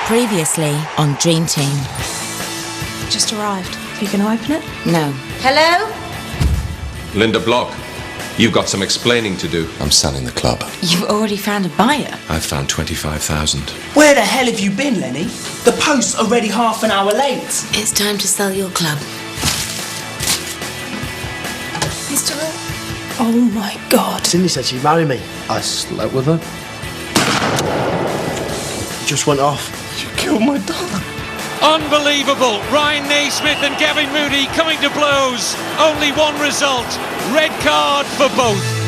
Previously on Dream Team. Just arrived. Are you going to open it? No. Hello? Linda Block, you've got some explaining to do. I'm selling the club. You've already found a buyer. I've found 25,000. Where the hell have you been, Lenny? The post's already half an hour late. It's time to sell your club. Mr. Oh my God. Cindy said she'd marry me. I slept with her. Just went off. You killed my daughter. Unbelievable. Ryan Naismith and Gavin Moody coming to blows. Only one result. Red card for both.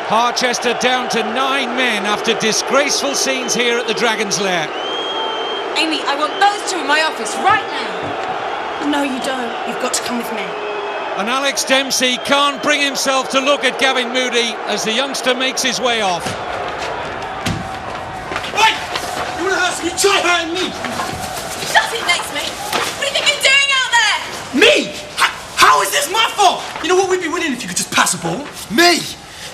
Harchester down to 9 men after disgraceful scenes here at the Dragon's Lair. Amy, I want those two in my office right now. No, you don't. You've got to come with me. And Alex Dempsey can't bring himself to look at Gavin Moody as the youngster makes his way off. Wait! You want to hurt me? Try hurting me! Shut it, Naismith! What do you think you're doing out there? Me? How is this my fault? You know what, we'd be winning if you could just pass a ball. Me?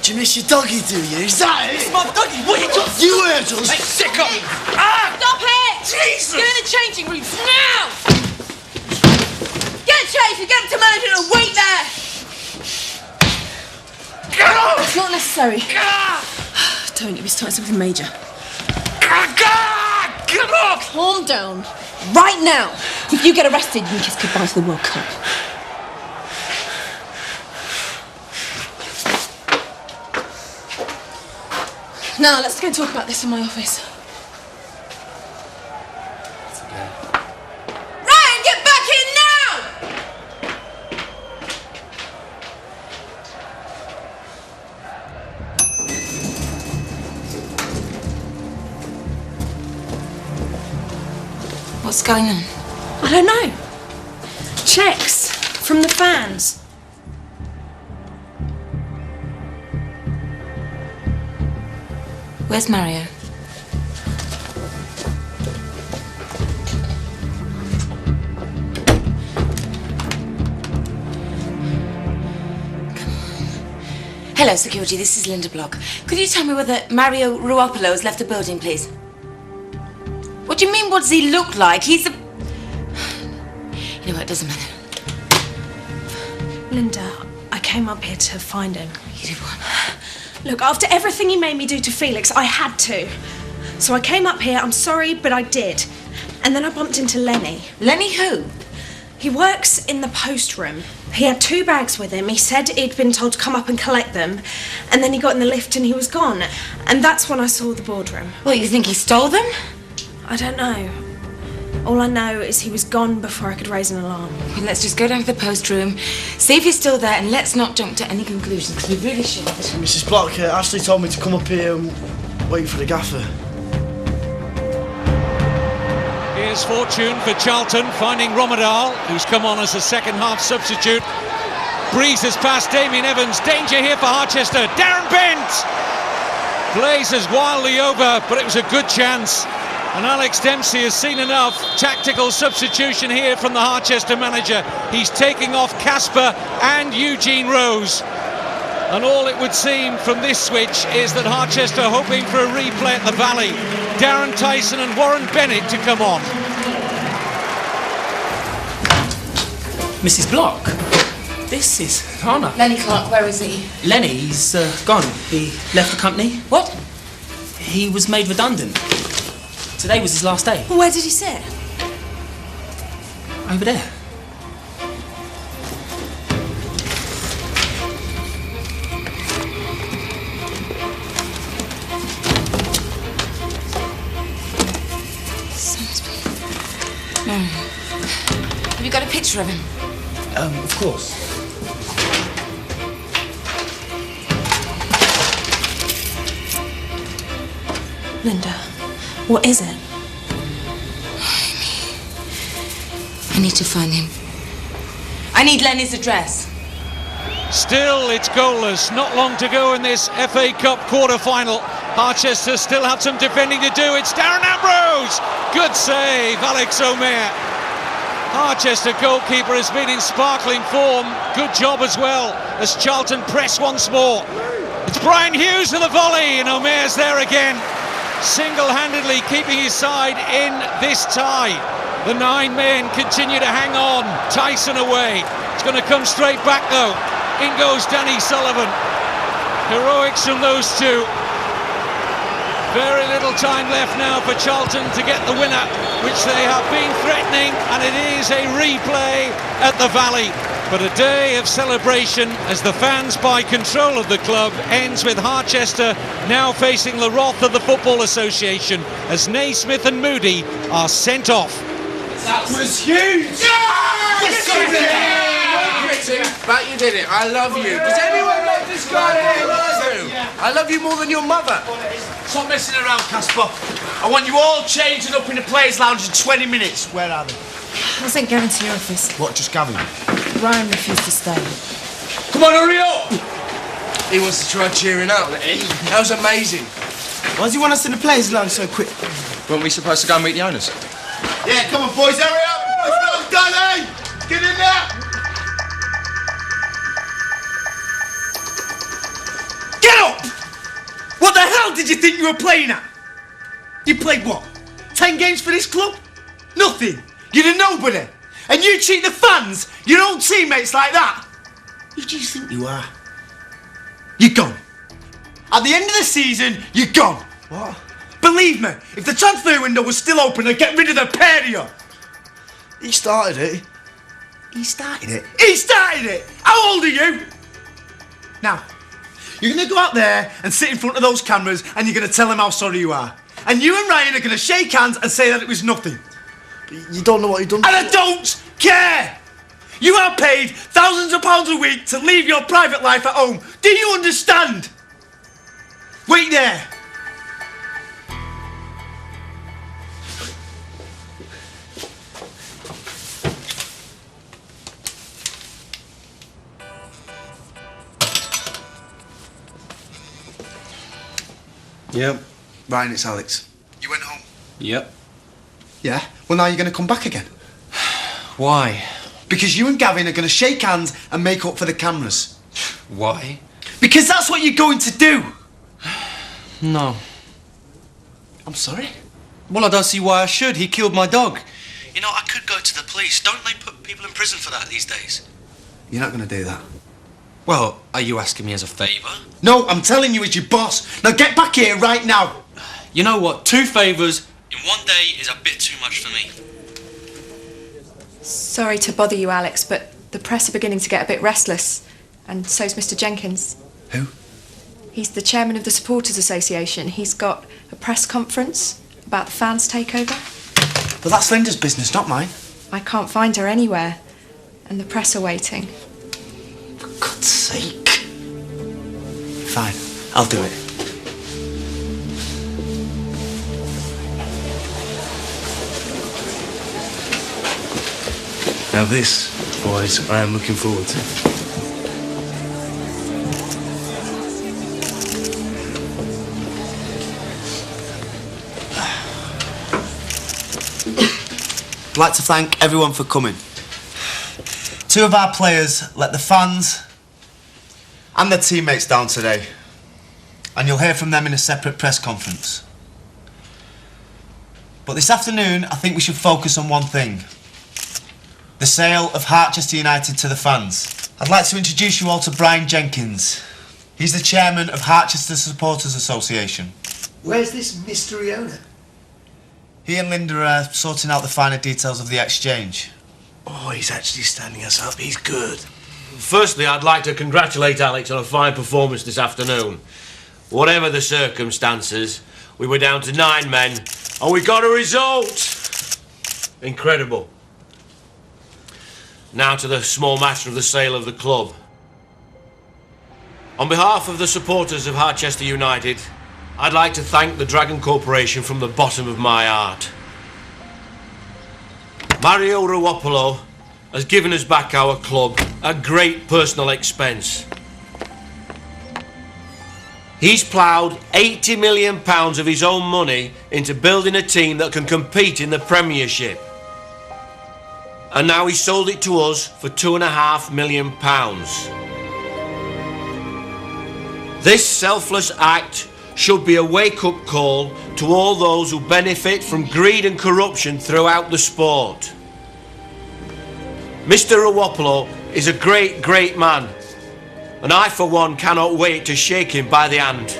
Do you miss your doggy, do you? Is that it? It's my doggy. What are you talking? You heard us. Hey, sicko! Ah! Stop it! Jesus! Go in the changing rooms now! Get changed and get him to management and wait there! Get off! It's not necessary. Ah! Don't you be starting something major. Get off! Calm down. Right now. If you get arrested, you can kiss goodbye to the World Cup. Now, let's go and talk about this in my office. Ryan, get back in now! What's going on? I don't know. Checks from the fans. Where's Mario? Hello, security. This is Linda Block. Could you tell me whether Mario Ruopolo has left the building, please? What do you mean, what does he look like? He's a... You know what, it doesn't matter. Linda, I came up here to find him. You did what? Look, after everything he made me do to Felix, I had to. So I came up here, I'm sorry, but I did. And then I bumped into Lenny. Lenny who? He works in the post room. He had 2 bags with him. He said he'd been told to come up and collect them. And then he got in the lift and he was gone. And that's when I saw the boardroom. What, you think he stole them? I don't know. All I know is he was gone before I could raise an alarm. Well, let's just go down to the post room, see if he's still there, and let's not jump to any conclusions, because we really should. Mrs. Block, Ashley told me to come up here and wait for the gaffer. Here's fortune for Charlton, finding Romadal, who's come on as a second-half substitute. Breezes past Damien Evans. Danger here for Harchester. Darren Bent! Blazes wildly over, but it was a good chance. And Alex Dempsey has seen enough. Tactical substitution here from the Harchester manager. He's taking off Casper and Eugene Rose. And all it would seem from this switch is that Harchester hoping for a replay at the Valley. Darren Tyson and Warren Bennett to come on. Mrs. Block, this is an honour. Lenny Clark, where is he? Lenny's gone. He left the company. What? He was made redundant. Today was his last day. Well, where did he sit? Over there. No. Have you got a picture of him? Of course. Linda, what is it? I need to find him. I need Lenny's address. Still, it's goalless. Not long to go in this FA Cup quarter-final. Harchester still have some defending to do. It's Darren Ambrose! Good save, Alex Omer. Harchester goalkeeper has been in sparkling form. Good job as well as Charlton press once more. It's Brian Hughes with the volley, and Omer's there again, single-handedly keeping his side in this tie. The 9 men continue to hang on. Tyson away. It's going to come straight back though. In goes Danny Sullivan. Heroics from those two. Very little time left now for Charlton to get the winner, which they have been threatening, and it is a replay at the Valley. But a day of celebration as the fans buy control of the club ends with Harchester now facing the wrath of the Football Association as Naismith and Moody are sent off. That was huge! Yes, you did it! But you did it. I love you. Does anyone love this guy? I love you more than your mother. Stop messing around, Casper. I want you all changing up in the players' lounge in 20 minutes. Where are they? I wasn't going to your office. What, just Gavin? Ryan refused to stay. Come on, hurry up! He wants to try cheering out. That was amazing. Why does he want us in the players' lounge so quick? Weren't we supposed to go and meet the owners? Yeah, come on, boys, hurry up! Let's go, Danny! Get in there! Get up! What the hell did you think you were playing at? You played what? 10 games for this club? Nothing. You're a nobody. And you treat the fans, your own teammates, like that? Who do you think you are? You're gone. At the end of the season, you're gone. What? Believe me, if the transfer window was still open, I'd get rid of the pair of you. He started it. He started it. He started it! How old are you? Now, you're going to go out there and sit in front of those cameras and you're going to tell them how sorry you are. And you and Ryan are going to shake hands and say that it was nothing. But you don't know what you've done. And I don't care! You are paid thousands of pounds a week to leave your private life at home. Do you understand? Wait there. Yep. Ryan, it's Alex. You went home? Yep. Yeah? Well, now you're going to come back again. Why? Because you and Gavin are going to shake hands and make up for the cameras. Why? Because that's what you're going to do. No. I'm sorry? Well, I don't see why I should. He killed my dog. You know, I could go to the police. Don't they put people in prison for that these days? You're not going to do that. Well, are you asking me as a favour? No, I'm telling you as your boss. Now get back here right now. You know what? 2 favours In one day is a bit too much for me. Sorry to bother you, Alex, but the press are beginning to get a bit restless. And so's Mr. Jenkins. Who? He's the chairman of the Supporters Association. He's got a press conference about the fans' takeover. But that's Linda's business, not mine. I can't find her anywhere. And the press are waiting. For God's sake. Fine, I'll do it. Now this, boys, I am looking forward to. I'd like to thank everyone for coming. 2 of our players let the fans and their teammates down today. And you'll hear from them in a separate press conference. But this afternoon, I think we should focus on one thing. The sale of Harchester United to the fans. I'd like to introduce you all to Brian Jenkins. He's the chairman of Harchester Supporters Association. Where's this mystery owner? He and Linda are sorting out the finer details of the exchange. Oh, he's actually standing us up. He's good. Firstly, I'd like to congratulate Alex on a fine performance this afternoon. Whatever the circumstances, we were down to 9 men, and we got a result. Incredible. Now to the small matter of the sale of the club. On behalf of the supporters of Harchester United, I'd like to thank the Dragon Corporation from the bottom of my heart. Mario Ruopolo has given us back our club at great personal expense. He's ploughed £80 million of his own money into building a team that can compete in the Premiership. And now he's sold it to us for £2.5 million. This selfless act should be a wake-up call to all those who benefit from greed and corruption throughout the sport. Mr. Ruopolo is a great, great man, and I, for one, cannot wait to shake him by the hand.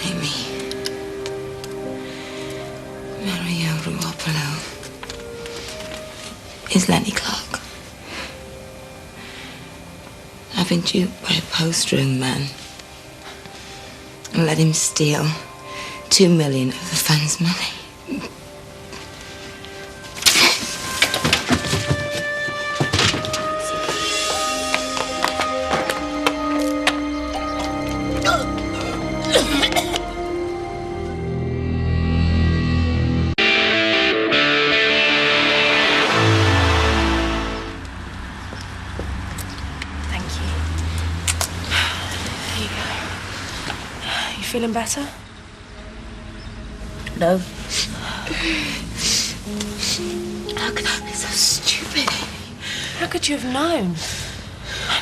Amy. Mario Ruopolo is Lenny Clark. I've been duped by a post-room man and let him steal $2 million of the fans' money. Thank you. There you go. You feeling better? No. How could I be so stupid? How could you have known?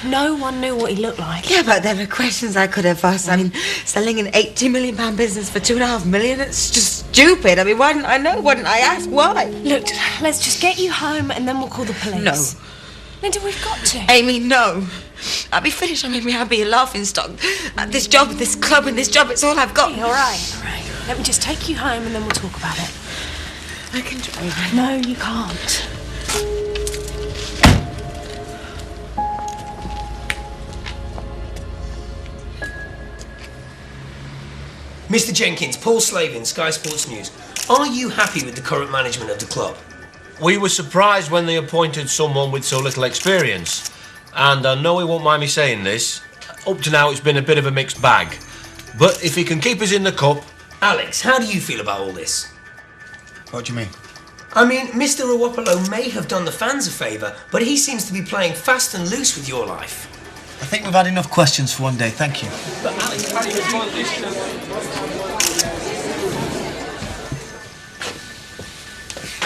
No one knew what he looked like. Yeah, but there were questions I could have asked. I mean, selling an £80 million business for $2.5 million, it's just stupid. I mean, why didn't I know? Why didn't I ask? Why? Look, let's just get you home and then we'll call the police. No. Linda, we've got to. Amy, no. I'll be finished. I mean, I'll be a laughing stock. This job, this club, and this job, it's all I've got. Hey, all right. Let me just take you home and then we'll talk about it. I can drive. No, you can't. Mr. Jenkins, Paul Slavin, Sky Sports News. Are you happy with the current management of the club? We were surprised when they appointed someone with so little experience. And I know he won't mind me saying this, up to now it's been a bit of a mixed bag. But if he can keep us in the cup... Alex, how do you feel about all this? What do you mean? I mean, Mr. Ruopolo may have done the fans a favour, but he seems to be playing fast and loose with your life. I think we've had enough questions for one day, thank you. But Alex, how do you find this?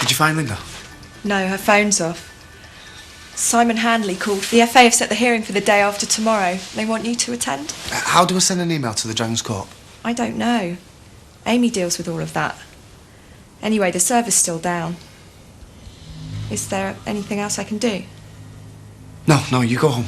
Did you find Linda? No, her phone's off. Simon Handley called. The FA have set the hearing for the day after tomorrow. They want you to attend. How do I send an email to the Dragons Corp? I don't know. Amy deals with all of that. Anyway, the server's still down. Is there anything else I can do? No, you go home.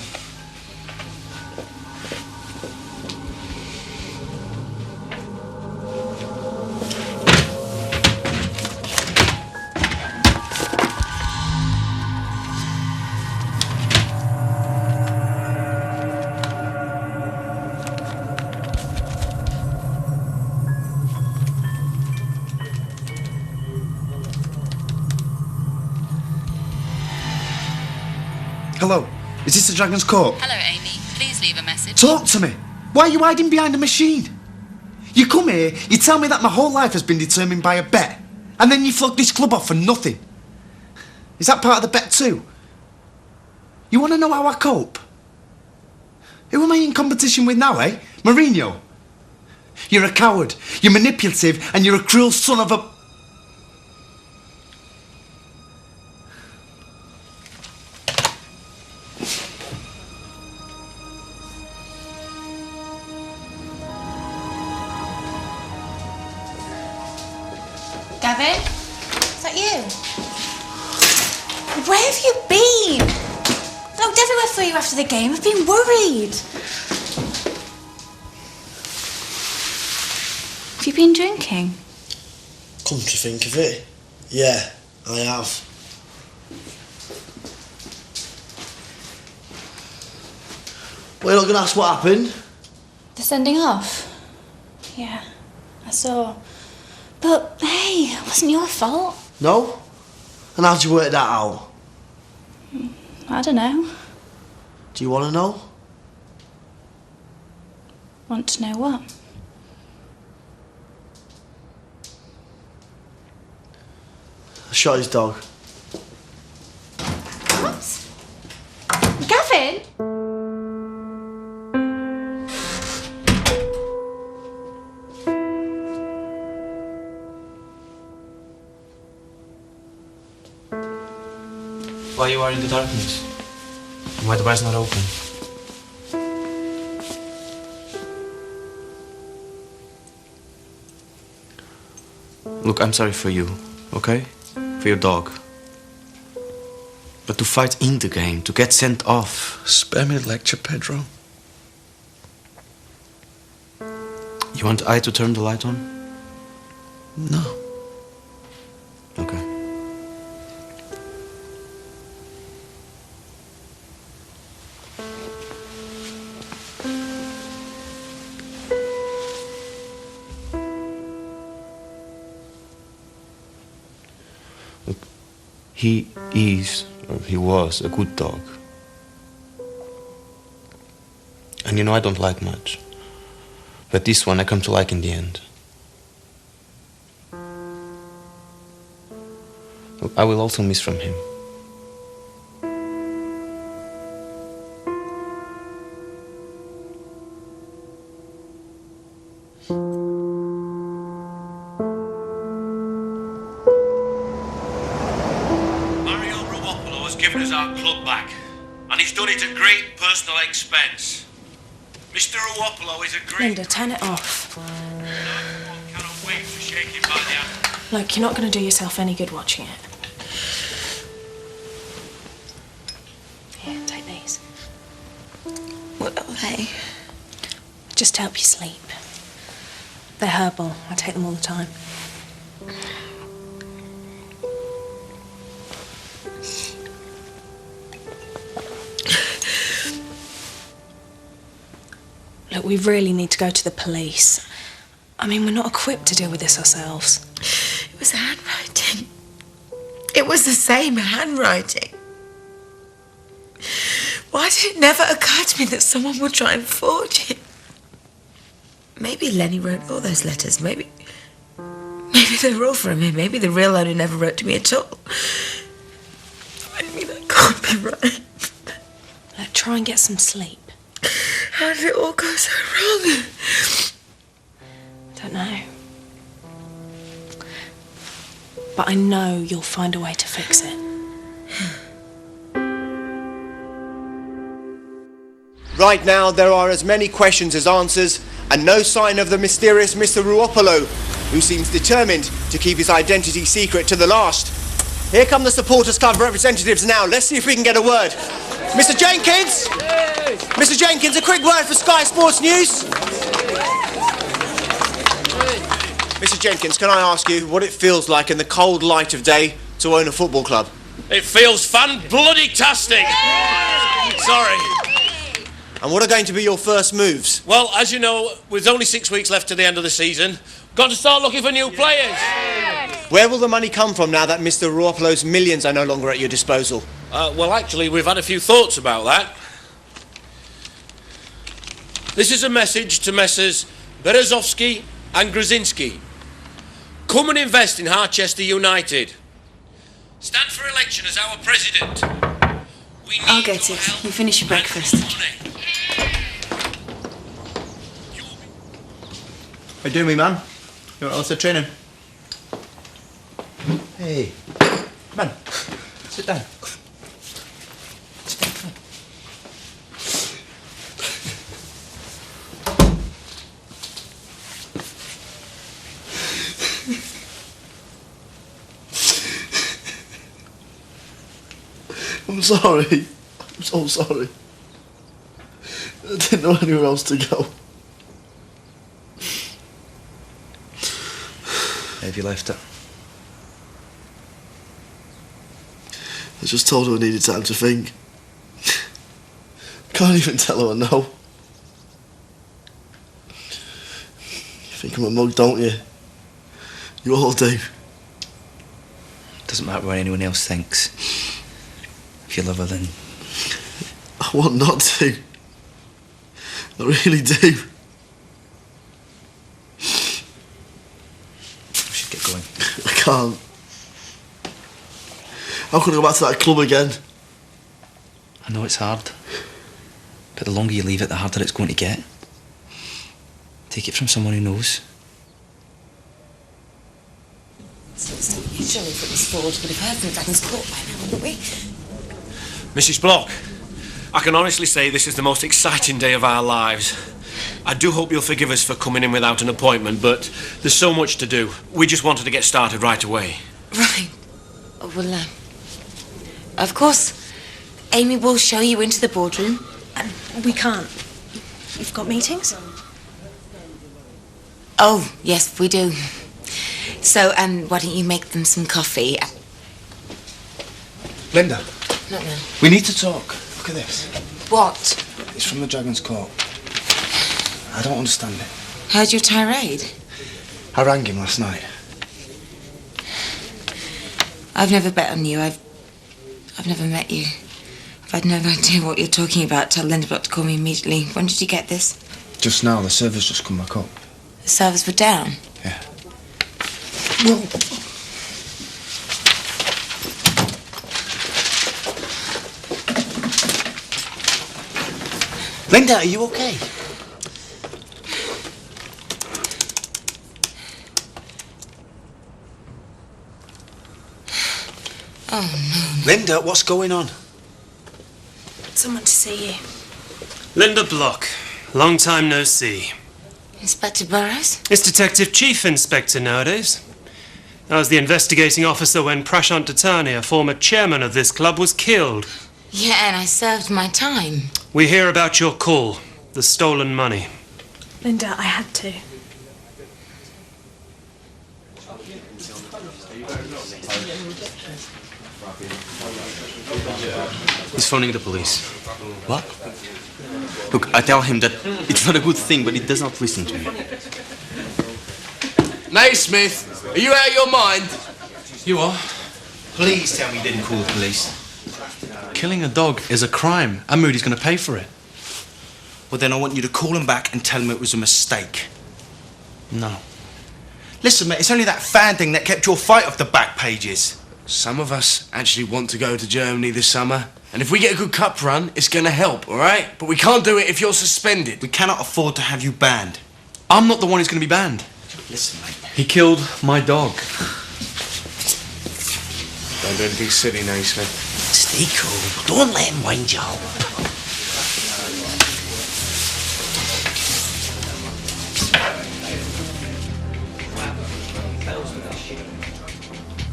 Hello, is this the Dragons Corp? Hello, Amy. Please leave a message. Talk to me. Why are you hiding behind a machine? You come here, you tell me that my whole life has been determined by a bet, and then you flog this club off for nothing. Is that part of the bet too? You want to know how I cope? Who am I in competition with now, eh? Mourinho? You're a coward, you're manipulative, and you're a cruel son of a... Gavin? Is that you? Where have you been? I looked everywhere for you after the game. I've been worried. Have you been drinking? Come to think of it, yeah, I have. We're not going to ask what happened? The sending off? Yeah, I saw. But, hey, it wasn't your fault. No? And how'd you work that out? I don't know. Do you want to know? Want to know what? I shot his dog. What? Gavin? Why you are in the darkness? And why the bar's not open? Look, I'm sorry for you, okay? For your dog. But to fight in the game, to get sent off... Spare me a lecture, Pedro. You want I to turn the light on? No. Okay. Look, he is, or he was, a good dog. And you know I don't like much. But this one I come to like in the end. Look, I will also miss from him. Mario Ruopolo has given us our club back, and he's done it at great personal expense. Mr. Ruopolo is a great... Linda, turn it off. Cannot wait to shake him by the hand. Look, you're not going to do yourself any good watching it. Here, take these. What are they? Just to help you sleep. They're herbal. I take them all the time. Look, we really need to go to the police. I mean, we're not equipped to deal with this ourselves. It was handwriting. It was the same handwriting. Why did it never occur to me that someone would try and forge it? Maybe Lenny wrote all those letters. Maybe they were all from him. Maybe the real owner never wrote to me at all. I mean, that can't be right. Look, try and get some sleep. How did it all go so wrong? Don't know. But I know you'll find a way to fix it. Right now, there are as many questions as answers, and no sign of the mysterious Mr. Ruopolo, who seems determined to keep his identity secret to the last. Here come the Supporters Club representatives now. Let's see if we can get a word. Mr. Jenkins! Mr. Jenkins, a quick word for Sky Sports News. Mr. Jenkins, can I ask you what it feels like in the cold light of day to own a football club? It feels fan-bloody-tastic. Sorry. And what are going to be your first moves? Well, as you know, with only 6 weeks left to the end of the season, got to start looking for new players. Where will the money come from now that Mr. Ruopolo's millions are no longer at your disposal? Well, actually, we've had a few thoughts about that. This is a message to Messrs. Berezovsky and Grzinski. Come and invest in Harchester United. Stand for election as our president. I'll get it. You finish your breakfast. How you doing, me man? You want to training? Hey, man, sit down. I'm sorry. I'm so sorry. I didn't know anywhere else to go. Have you left her? I just told her I needed time to think. Can't even tell her I know. You think I'm a mug, don't you? You all do. Doesn't matter what anyone else thinks. If you love her, then... I want not to. I really do. can't. I couldn't go back to that club again. I know it's hard. But the longer you leave it, the harder it's going to get. Take it from someone who knows. Surely if it was fraud, would have heard from Dragon's Court by now, wouldn't we? Mrs. Block, I can honestly say this is the most exciting day of our lives. I do hope you'll forgive us for coming in without an appointment, but there's so much to do. We just wanted to get started right away. Right. Oh, well, of course, Amy will show you into the boardroom. We can't. You've got meetings? Oh, yes, we do. So, why don't you make them some coffee? Linda, Not now. we need to talk. Look at this. What? It's from the Dragon's Court. I don't understand it. Heard your tirade? I rang him last night. I've never bet on you. I've never met you. I've had no idea what you're talking about. Tell Linda Block to call me immediately. When did you get this? Just now, the servers just come back up. The servers were down. Yeah. Well, Linda, are you okay? oh, no. Linda, what's going on? Someone to see you. Linda Block. Long time no see. Inspector Burrows? It's Detective Chief Inspector nowadays. I was the investigating officer when Prashant Tatani, a former chairman of this club, was killed. Yeah, and I served my time. We hear about your call, the stolen money. Linda, I had to. He's phoning the police. What? Look, I tell him that it's not a good thing, but he does not listen to me. Naismith, are you out of your mind? You are? Please tell me you didn't call the police. Killing a dog is a crime, and Moody's going to pay for it. Well, then I want you to call him back and tell him it was a mistake. No. Listen, mate, it's only that fan thing that kept your fight off the back pages. Some of us actually want to go to Germany this summer. And if we get a good cup run, it's going to help, all right? But we can't do it if you're suspended. We cannot afford to have you banned. I'm not the one who's going to be banned. Listen, mate. He killed my dog. Don't do anything silly, Naismith. Stay cool. Don't let him wind you up.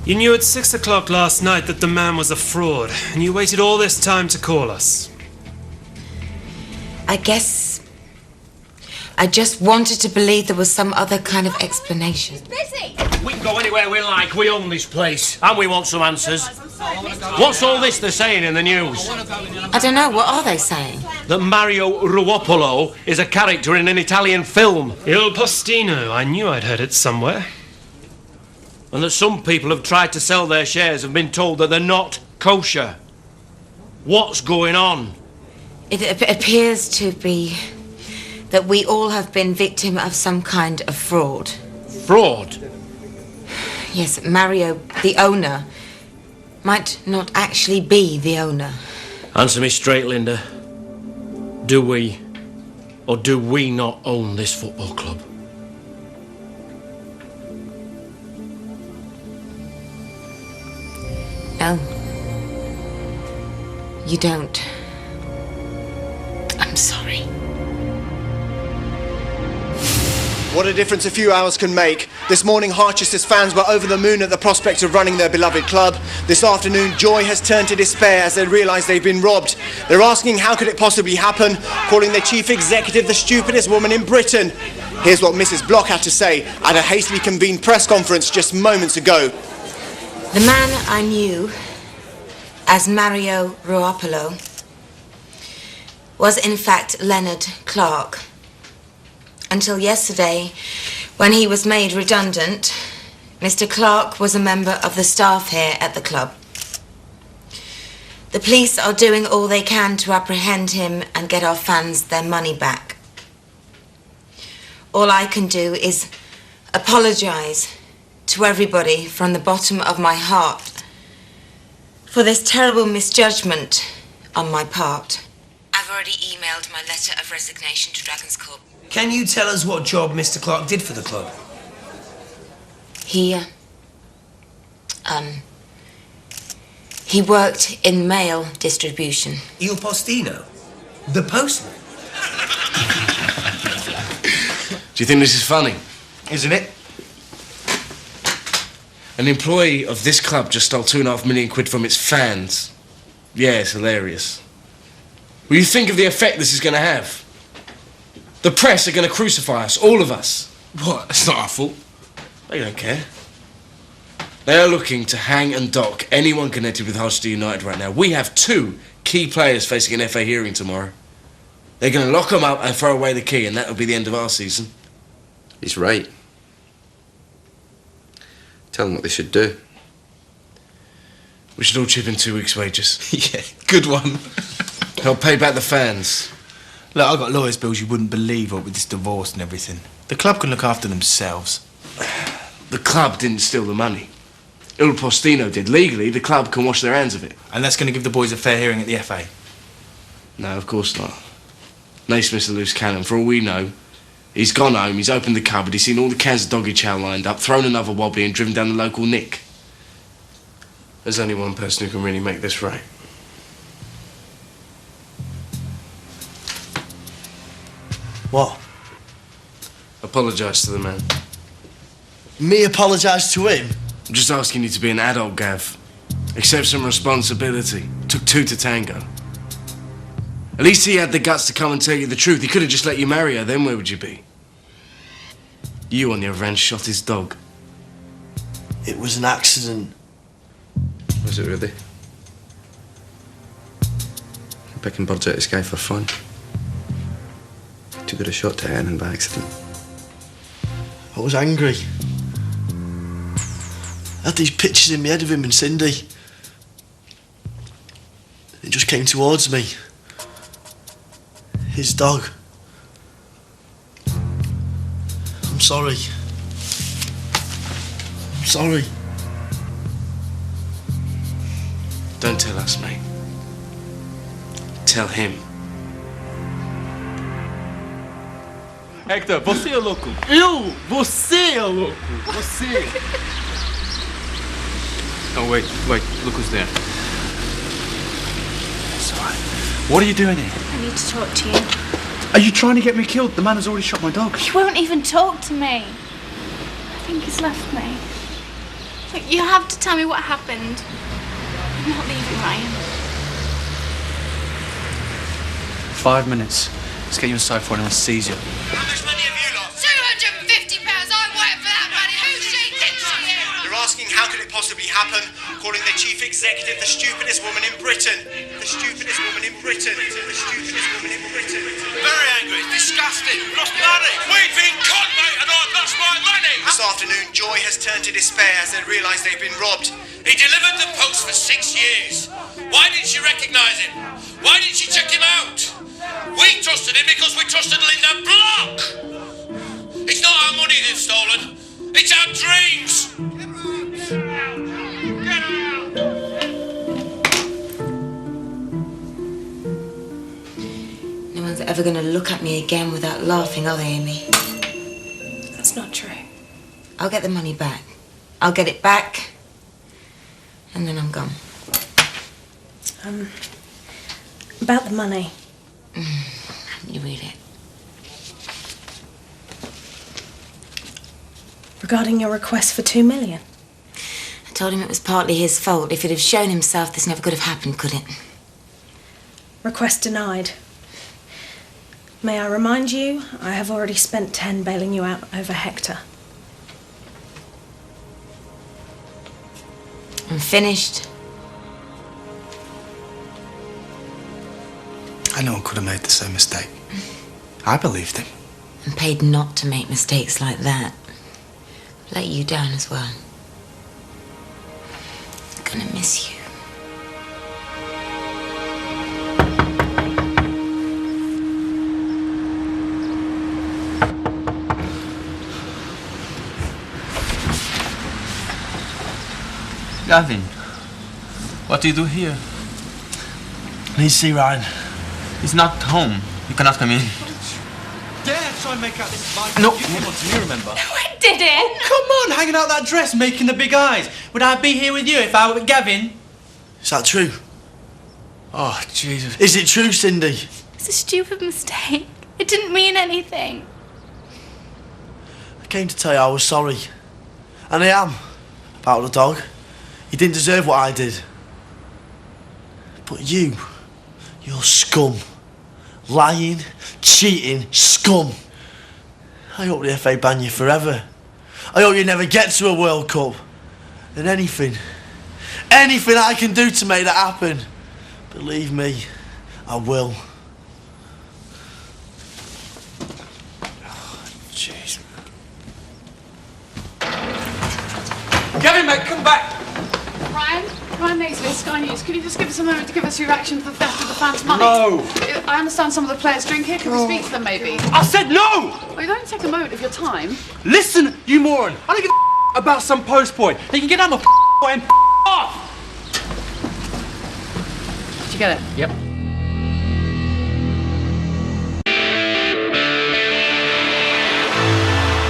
You knew at 6 o'clock last night that the man was a fraud, and you waited all this time to call us. I guess I just wanted to believe there was some other kind of explanation. We can go anywhere we like. We own this place. And we want some answers. What's all this they're saying in the news? I don't know. What are they saying? That Mario Ruopolo is a character in an Italian film. Il Postino. I knew I'd heard it somewhere. And that some people have tried to sell their shares and been told that they're not kosher. What's going on? It appears to be that we all have been victim of some kind of fraud. Fraud? Yes, Mario, the owner, might not actually be the owner. Answer me straight, Linda. Do we or do we not own this football club? No. You don't. I'm sorry. What a difference a few hours can make. This morning, Harchester's fans were over the moon at the prospect of running their beloved club. This afternoon, joy has turned to despair as they realise they've been robbed. They're asking how could it possibly happen, calling their chief executive the stupidest woman in Britain. Here's what Mrs. Block had to say at a hastily convened press conference just moments ago. The man I knew as Mario Ruopolo was in fact Leonard Clark. Until yesterday, when he was made redundant, Mr. Clark was a member of the staff here at the club. The police are doing all they can to apprehend him and get our fans their money back. All I can do is apologise to everybody from the bottom of my heart for this terrible misjudgment on my part. I've already emailed my letter of resignation to Dragon's Club. Can you tell us what job Mr. Clark did for the club? He worked in mail distribution. Il Postino? The postman? Do you think this is funny? Isn't it? An employee of this club just stole £2.5 million from its fans. Yeah, it's hilarious. Will you think of the effect this is going to have? The press are going to crucify us, all of us. What? It's not our fault. They don't care. They are looking to hang and dock anyone connected with Harchester United right now. We have 2 key players facing an FA hearing tomorrow. They're going to lock them up and throw away the key, and that'll be the end of our season. He's right. Tell them what they should do. We should all chip in 2 weeks' wages. Yeah, good one. Help pay back the fans. Look, I've got lawyers' bills you wouldn't believe what with this divorce and everything. The club can look after themselves. The club didn't steal the money. Il Postino did. Legally, the club can wash their hands of it. And that's going to give the boys a fair hearing at the FA? No, of course not. Naismith's a loose cannon. For all we know, he's gone home, he's opened the cupboard, he's seen all the cans of doggy chow lined up, thrown another wobbly and driven down the local Nick. There's only one person who can really make this right. What? Apologise to the man. Me apologise to him? I'm just asking you to be an adult, Gav. Accept some responsibility. Took 2 to tango. At least he had the guts to come and tell you the truth. He could have just let you marry her, then where would you be? You, on the other hand, shot his dog. It was an accident. Was it really? Picking birds out of the sky for fun. Too good a shot to end by accident. I was angry. I had these pictures in my head of him and Cindy. It just came towards me. His dog. I'm sorry. I'm sorry. Don't tell us, mate. Tell him. Hector, você é louco. Eu? Você é louco. Você. Oh, wait, look who's there. It's all right. What are you doing here? I need to talk to you. Are you trying to get me killed? The man has already shot my dog. He won't even talk to me. I think he's left me. Look, you have to tell me what happened. I'm not leaving, Ryan. 5 minutes. Let's get you inside before anyone sees you. How much money have you lost? £250. I worked for that money. Who she thinks she is? You're asking how could it possibly happen, calling the chief executive the stupidest woman in Britain. The stupidest woman in Britain. The stupidest woman in Britain. Very angry. It's disgusting. Lost money. We've been caught, mate, and I've lost my money. This afternoon, joy has turned to despair as they realise they've been robbed. He delivered the post for 6 years. Why didn't she recognise him? Why didn't she check him out? We trusted him because we trusted Linda Block. It's not our money they've stolen. It's our dreams. Get out. No one's ever going to look at me again without laughing, are they, Amy? That's not true. I'll get the money back. I'll get it back, and then I'm gone. About the money. You read it. Regarding your request for £2 million. I told him it was partly his fault. If he'd have shown himself, this never could have happened, could it? Request denied. May I remind you, I have already spent 10 bailing you out over Hector. I'm finished. I know one could have made the same mistake. I believed him. I'm paid not to make mistakes like that. Let you down as well. I'm gonna miss you. Gavin, what do you do here? I need to see Ryan. He's not home. You cannot come in. Dare try and make out this is No. You came on to me, remember? I didn't. Oh, come on, hanging out that dress, making the big eyes. Would I be here with you if I were with Gavin? Is that true? Oh, Jesus. Is it true, Cindy? It's a stupid mistake. It didn't mean anything. I came to tell you I was sorry. And I am. About the dog. He didn't deserve what I did. But you're scum. Lying, cheating, scum. I hope the FA ban you forever. I hope you never get to a World Cup. And anything I can do to make that happen, believe me, I will. Jeez. Gavin, mate, come back. Ryan Naismith, Sky News. Could you just give us a moment to give us your reaction to the theft of the fans' money? No. I understand some of the players drink here. Can we speak to them, maybe? I said no! Well, you don't take a moment of your time. Listen, you moron. I don't give a about some post point. They can get out my way and off. Did you get it? Yep.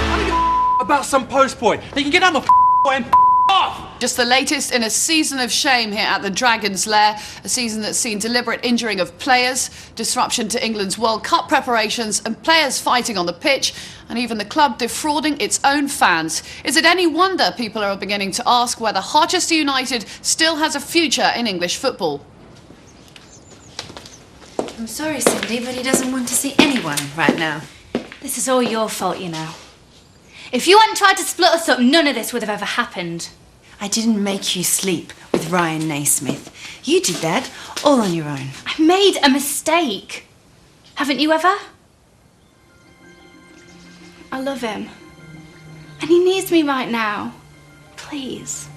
I don't give a about some post point. They can get out my way and off. Just the latest in a season of shame here at the Dragon's Lair, a season that's seen deliberate injuring of players, disruption to England's World Cup preparations, and players fighting on the pitch, and even the club defrauding its own fans. Is it any wonder people are beginning to ask whether Harchester United still has a future in English football? I'm sorry, Cindy, but he doesn't want to see anyone right now. This is all your fault, you know. If you hadn't tried to split us up, none of this would have ever happened. I didn't make you sleep with Ryan Naismith. You did that all on your own. I made a mistake. Haven't you ever? I love him. And he needs me right now. Please.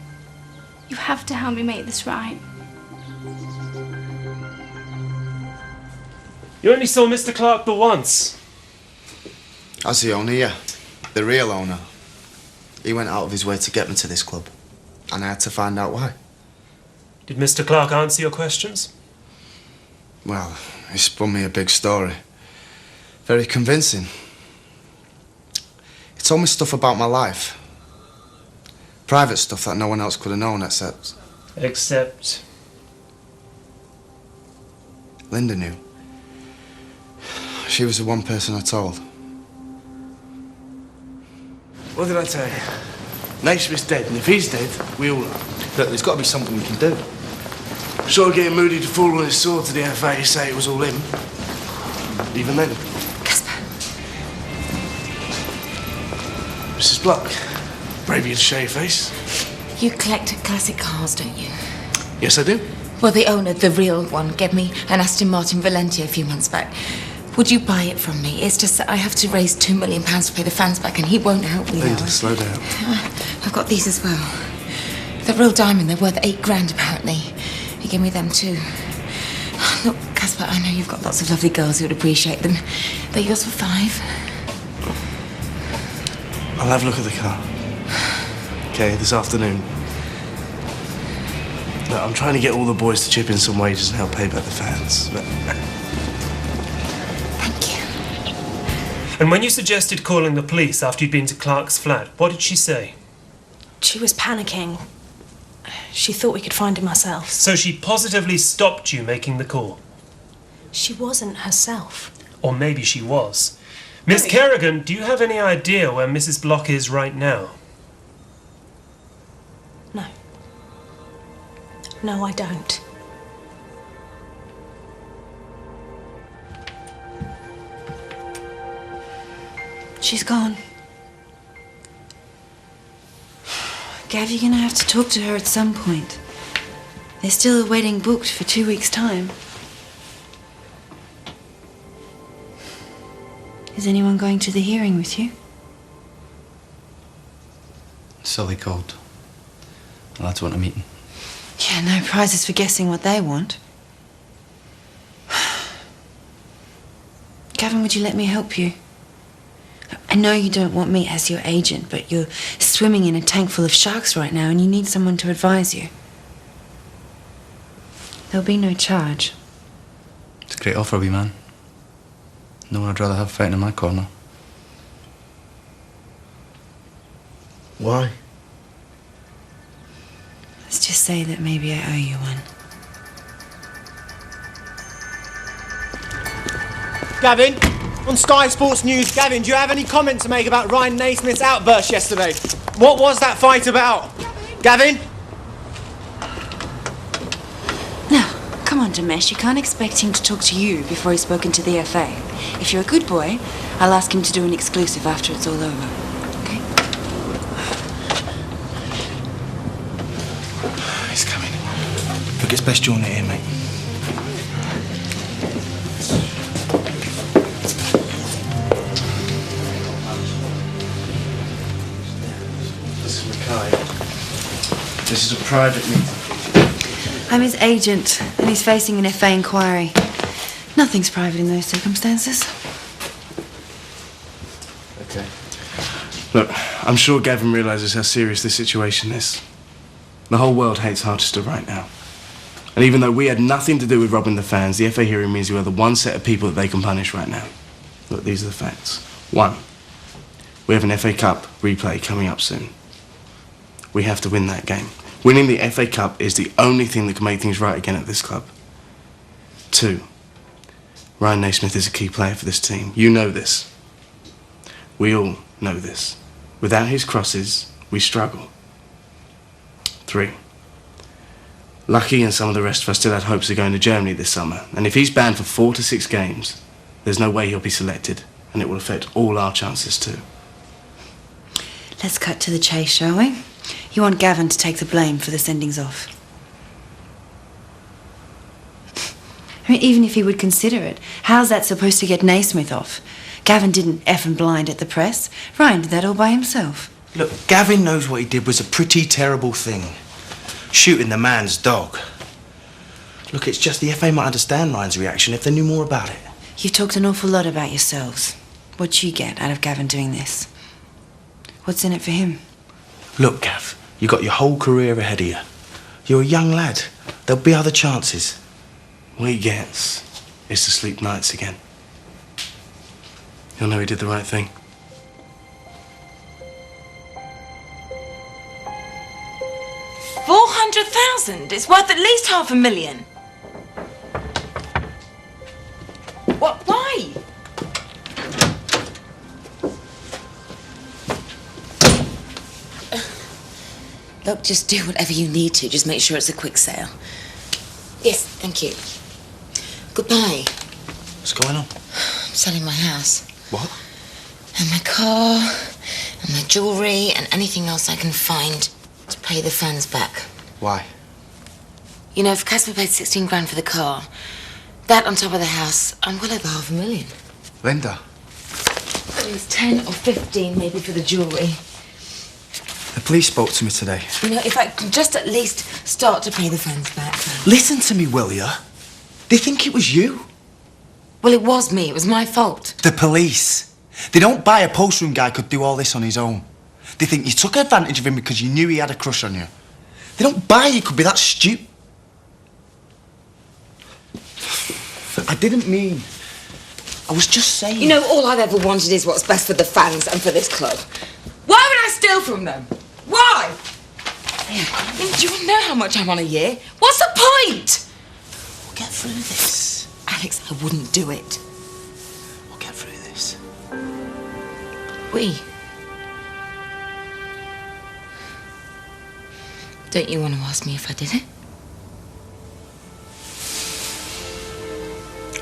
You have to help me make this right. You only saw Mr. Clark the once. As the owner, yeah. The real owner. He went out of his way to get me to this club. And I had to find out why. Did Mr. Clark answer your questions? Well, he spun me a big story. Very convincing. He told me stuff about my life. Private stuff that no one else could have known except... Except? Linda knew. She was the one person I told. What did I tell you? Naismith's dead, and if he's dead, we all are. Look, there's got to be something we can do. Sort of getting Moody to fall on his sword to the FA to say it was all him. Even then. Caspar. Mrs. Block, brave you to show your face. You collect classic cars, don't you? Yes, I do. Well, the owner, the real one, gave me an Aston Martin Valentia a few months back. Would you buy it from me? It's just that I have to raise £2 million to pay the fans back, and he won't help me. Linda, slow down. I've got these as well. They're real diamond. They're worth £8,000 apparently. He gave me them too. Look, Caspar, I know you've got lots of lovely girls who would appreciate them. They're yours for £5. I'll have a look at the car. Okay, this afternoon. Look, I'm trying to get all the boys to chip in some wages and help pay back the fans. But... And when you suggested calling the police after you'd been to Clark's flat, what did she say? She was panicking. She thought we could find him ourselves. So she positively stopped you making the call? She wasn't herself. Or maybe she was. Miss Kerrigan, do you have any idea where Mrs. Block is right now? No. No, I don't. She's gone. Gav, you're gonna have to talk to her at some point. There's still a wedding booked for 2 weeks' time. Is anyone going to the hearing with you? Sully called. The lads want a meeting. Yeah, no prizes for guessing what they want. Gavin, would you let me help you? I know you don't want me as your agent, but you're swimming in a tank full of sharks right now and you need someone to advise you. There'll be no charge. It's a great offer, wee man. No one I'd rather have fighting in my corner. Why? Let's just say that maybe I owe you one. Gavin, on Sky Sports News, Gavin, do you have any comment to make about Ryan Naismith's outburst yesterday? What was that fight about? Gavin? Now, come on, Damesh, you can't expect him to talk to you before he's spoken to the FA. If you're a good boy, I'll ask him to do an exclusive after it's all over. Okay? He's coming. Look, it's best you're not here, mate. This is a private meeting. I'm his agent, and he's facing an FA inquiry. Nothing's private in those circumstances. Okay. Look, I'm sure Gavin realises how serious this situation is. The whole world hates Harchester right now. And even though we had nothing to do with robbing the fans, the FA hearing means we are the one set of people that they can punish right now. Look, these are the facts. 1, we have an FA Cup replay coming up soon. We have to win that game. Winning the FA Cup is the only thing that can make things right again at this club. 2, Ryan Naismith is a key player for this team. You know this. We all know this. Without his crosses, we struggle. 3, Lucky and some of the rest of us still had hopes of going to Germany this summer. And if he's banned for 4 to 6 games, there's no way he'll be selected. And it will affect all our chances too. Let's cut to the chase, shall we? You want Gavin to take the blame for the sendings off. I mean, even if he would consider it, how's that supposed to get Naismith off? Gavin didn't effing blind at the press. Ryan did that all by himself. Look, Gavin knows what he did was a pretty terrible thing. Shooting the man's dog. Look, it's just the FA might understand Ryan's reaction if they knew more about it. You've talked an awful lot about yourselves. What'd you get out of Gavin doing this? What's in it for him? Look, Gav, you got your whole career ahead of you. You're a young lad. There'll be other chances. What he gets is to sleep nights again. He'll know he did the right thing. $400,000? It's worth at least $500,000. What? Why? Look, just do whatever you need to. Just make sure it's a quick sale. Yes, thank you. Goodbye. What's going on? I'm selling my house. What? And my car, and my jewellery, and anything else I can find to pay the fans back. Why? You know, if Casper paid 16 grand for the car, that on top of the house, I'm well over $500,000. Linda. At least 10 or 15 maybe for the jewellery. The police spoke to me today. You know, if I can just at least start to pay the fans back. Listen to me, will ya? They think it was you. Well, it was me. It was my fault. The police. They don't buy a post-room guy could do all this on his own. They think you took advantage of him because you knew he had a crush on you. They don't buy you could be that stupid. I didn't mean... I was just saying... You know, all I've ever wanted is what's best for the fans and for this club. Why would I steal from them? Why? I mean, do you know how much I'm on a year? What's the point? We'll get through this. Alex, I wouldn't do it. We'll get through this. We. Don't you want to ask me if I did it?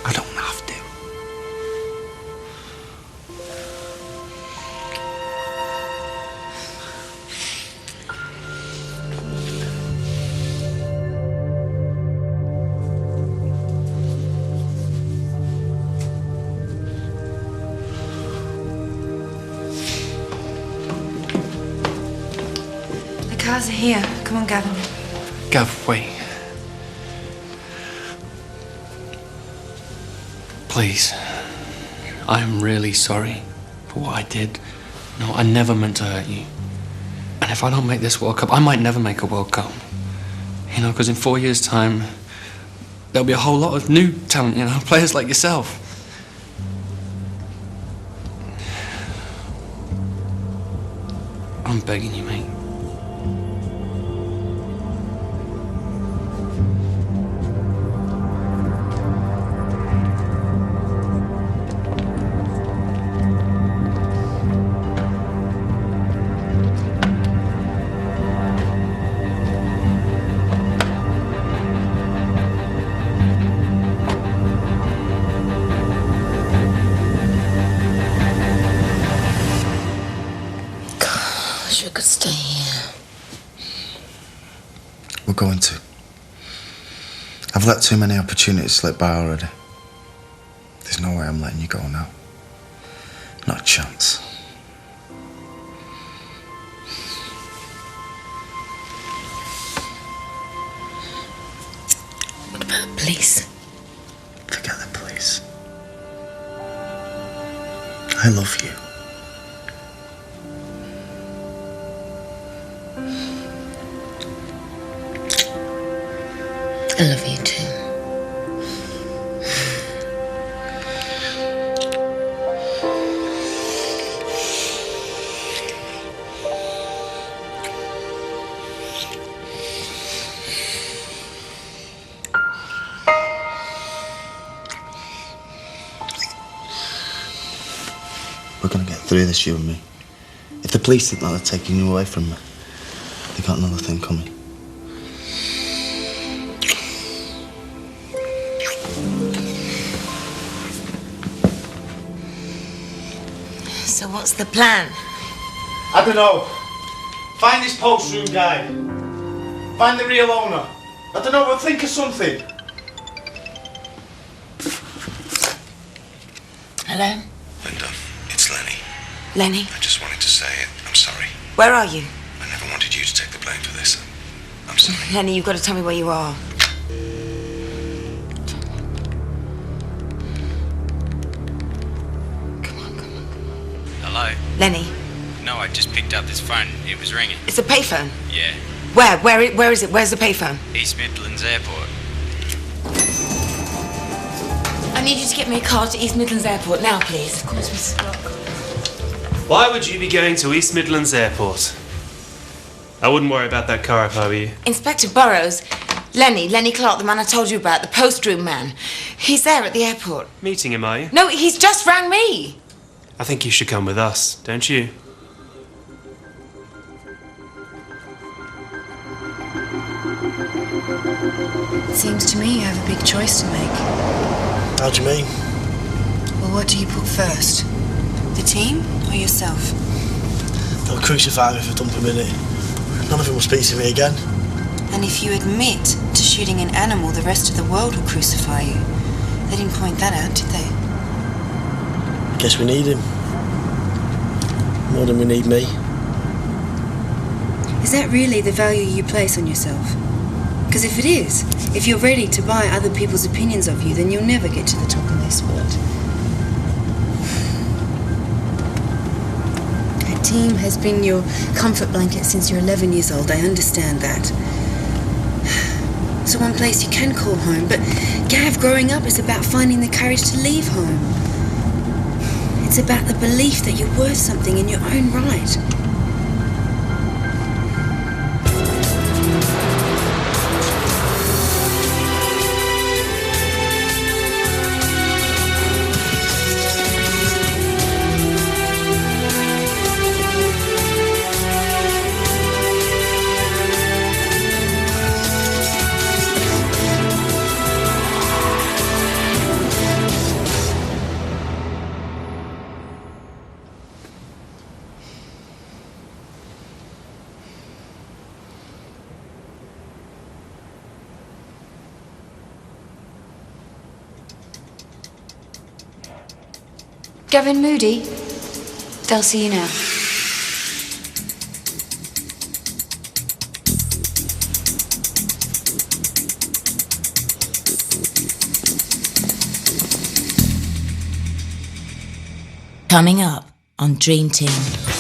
I don't have to. The cars are here. Come on, Gavin. Gav, wait. Please. I'm really sorry. for what I did. No, I never meant to hurt you. And if I don't make this World Cup, I might never make a World Cup. You know, because in 4 years' time, there'll be a whole lot of new talent, you know, players like yourself. I'm begging you, mate. wish we could stay here. We're going to. I've let too many opportunities slip by already. There's no way I'm letting you go now. Not a chance. What about the police? Forget the police. I love you. I love you too. We're gonna get through this, you and me. If the police think that they're taking you away from me, they got another thing coming. So what's the plan? I don't know. Find this post room guy. Find the real owner. I don't know, we'll think of something. Hello? Linda, it's Lenny. Lenny? I just wanted to say it. I'm sorry. Where are you? I never wanted you to take the blame for this. I'm sorry. Lenny, you've got to tell me where you are. Hello? Lenny, No, I just picked up this phone. It was ringing. it's a payphone. Yeah. Where is it? Where's the payphone? East Midlands Airport. I need you to get me a car to East Midlands Airport now, please. Of course, Mrs. Block. Why would you be going to East Midlands Airport? I wouldn't worry about that car if I were you. Inspector Burrows, Lenny Clark, the man I told you about, the post room man. He's there at the airport. Meeting him, are you? No, he's just rang me. I think you should come with us, don't you? It seems to me you have a big choice to make. How do you mean? Well, what do you put first? The team or yourself? They'll crucify me for dumping in it. None of them will speak to me again. And if you admit to shooting an animal, the rest of the world will crucify you. They didn't point that out, did they? Guess we need him. More than we need me. Is that really the value you place on yourself? Because if it is, if you're ready to buy other people's opinions of you, then you'll never get to the top of this world. A team has been your comfort blanket since you're 11 years old. I understand that. So one place you can call home, but Gav, growing up is about finding the courage to leave home. It's about the belief that you're worth something in your own right. Gavin Moody, they'll see you now. Coming up on Dream Team.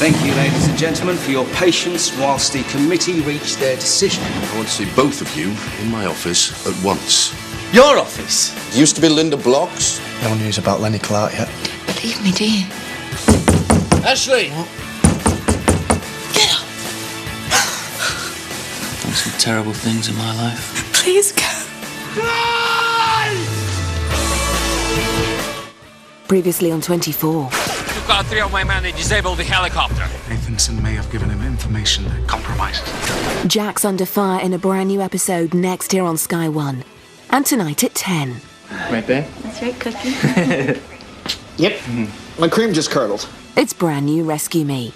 Thank you, ladies and gentlemen, for your patience whilst the committee reached their decision. I want to see both of you in my office at once. Your office? It used to be Linda Block's. No news about Lenny Clark yet. Believe me, do you? Ashley! Done some terrible things in my life. Please go. Previously on 24. You've got 3 of my men, they disabled the helicopter. Nathanson may have given him information that compromises him. Jack's under fire in a brand new episode next here on Sky One. And tonight at 10. Right there? That's right, Cookie. Yep. My cream just curdled. It's brand new Rescue Me.